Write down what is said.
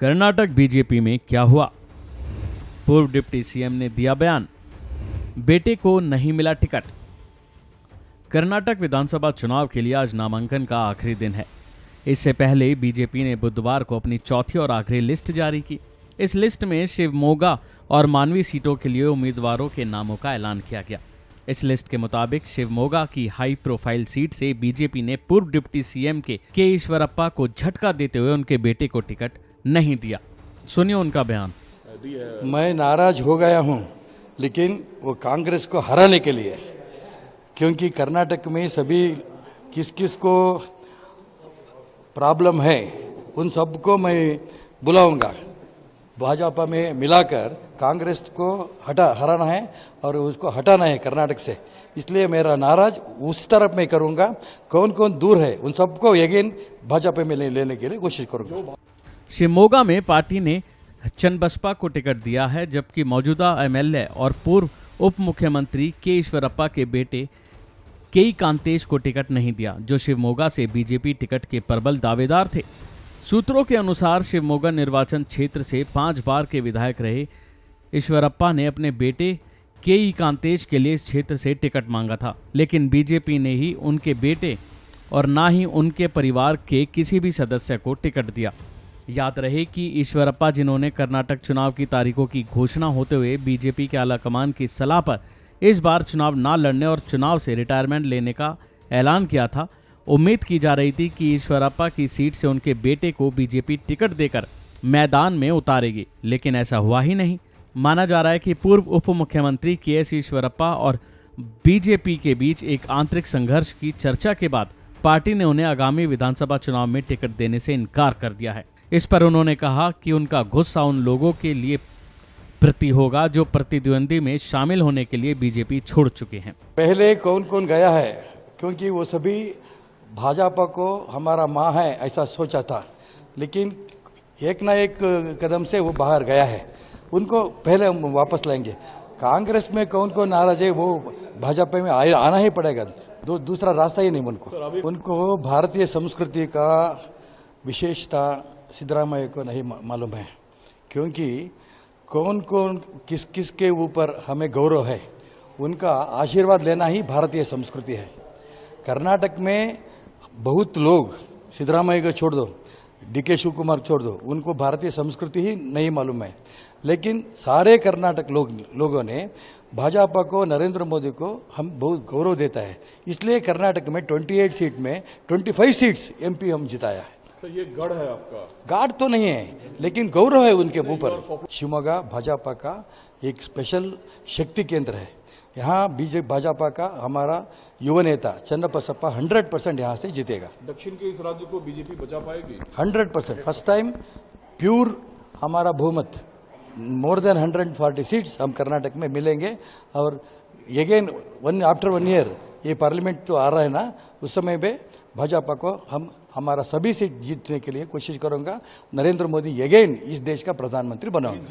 Karnataka BJP में क्या हुआ? पूर्व डिप्टी सीएम ने दिया बयान, बेटे को नहीं मिला टिकट। कर्नाटक विधानसभा चुनाव के लिए आज नामांकन का आखिरी दिन है। इससे पहले बीजेपी ने बुधवार को अपनी चौथी और आखिरी लिस्ट जारी की। इस लिस्ट में शिवमोगा और मानवी सीटों के लिए उम्मीदवारों के नामों का ऐलान किया गया। इस लिस्ट के मुताबिक शिवमोगा की हाई प्रोफाइल सीट से बीजेपी ने पूर्व डिप्टी सीएम के ईश्वरप्पा को झटका देते हुए उनके बेटे को टिकट नहीं दिया। सुनिए उनका बयान। मैं नाराज हो गया हूं, लेकिन वो कांग्रेस को हराने के लिए, क्योंकि कर्नाटक में सभी किस किस को प्रॉब्लम है उन सबको मैं बुलाऊंगा। भाजपा में मिलाकर कांग्रेस को हराना है और उसको हटाना है कर्नाटक से। इसलिए मेरा नाराज उस तरफ में करूंगा। कौन कौन दूर है उन सबको अगेन भाजपा में लेने के लिए कोशिश करूंगा। शिवमोगा में पार्टी ने चन्नबसप्पा को टिकट दिया है, जबकि मौजूदा एमएलए और पूर्व उप मुख्यमंत्री ईश्वरप्पा के बेटे के कांतेश को टिकट नहीं दिया, जो शिवमोगा से बीजेपी टिकट के प्रबल दावेदार थे। सूत्रों के अनुसार शिवमोगा निर्वाचन क्षेत्र से 5 बार के विधायक रहे ईश्वरप्पा ने अपने बेटे के कांतेश के लिए इस क्षेत्र से टिकट मांगा था, लेकिन बीजेपी ने ही उनके बेटे और ना ही उनके परिवार के किसी भी सदस्य को टिकट दिया। याद रहे कि ईश्वरप्पा, जिन्होंने कर्नाटक चुनाव की तारीखों की घोषणा होते हुए बीजेपी के आलाकमान की सलाह पर इस बार चुनाव न लड़ने और चुनाव से रिटायरमेंट लेने का ऐलान किया था, उम्मीद की जा रही थी कि ईश्वरप्पा की सीट से उनके बेटे को बीजेपी टिकट देकर मैदान में उतारेगी, लेकिन ऐसा हुआ ही नहीं। माना जा रहा है कि पूर्व उप मुख्यमंत्री के ईश्वरप्पा और बीजेपी के बीच एक आंतरिक संघर्ष की चर्चा के बाद पार्टी ने उन्हें आगामी विधानसभा चुनाव में टिकट देने से इनकार कर दिया है। इस पर उन्होंने कहा कि उनका गुस्सा उन लोगों के लिए प्रति होगा जो प्रतिद्वंदी में शामिल होने के लिए बीजेपी छोड़ चुके हैं। पहले कौन कौन गया है, क्योंकि वो सभी भाजपा को हमारा माँ है ऐसा सोचा था, लेकिन एक ना एक कदम से वो बाहर गया है। उनको पहले हम वापस लाएंगे। कांग्रेस में कौन कौन नाराज है वो भाजपा में आना ही पड़ेगा, दूसरा रास्ता ही नहीं। उनको भारतीय संस्कृति का विशेषता सिद्धरामैया को नहीं मालूम है, क्योंकि कौन कौन किस किस के ऊपर हमें गौरव है, उनका आशीर्वाद लेना ही भारतीय संस्कृति है। कर्नाटक में बहुत लोग, सिद्धरामैया को छोड़ दो, डीके शिवकुमार छोड़ दो, उनको भारतीय संस्कृति ही नहीं मालूम है। लेकिन सारे कर्नाटक लोगों ने भाजपा को, नरेंद्र मोदी को हम बहुत गौरव देता है। इसलिए कर्नाटक में 28 सीट में 25 सीट्स एमपी हम जिताया है। तो ये गढ़ है आपका? गार्ड तो नहीं है, लेकिन गौरव है उनके ऊपर। शिवमोगा भाजपा का एक स्पेशल शक्ति केंद्र है। यहाँ बीजेपी भाजपा का हमारा युवा नेता चन्नबसप्पा 100% यहाँ से जीतेगा। दक्षिण के इस राज्य को बीजेपी बचा पाएगी 100%। फर्स्ट टाइम प्योर हमारा बहुमत, मोर देन 140 सीट्स हम कर्नाटक में मिलेंगे। और अगेन आफ्टर 1 ईयर ये पार्लियामेंट तो आ रहा है ना, उस समय पे भाजपा को हमारा सभी सीट जीतने के लिए कोशिश करूंगा। नरेंद्र मोदी अगेन इस देश का प्रधानमंत्री बनाऊंगा।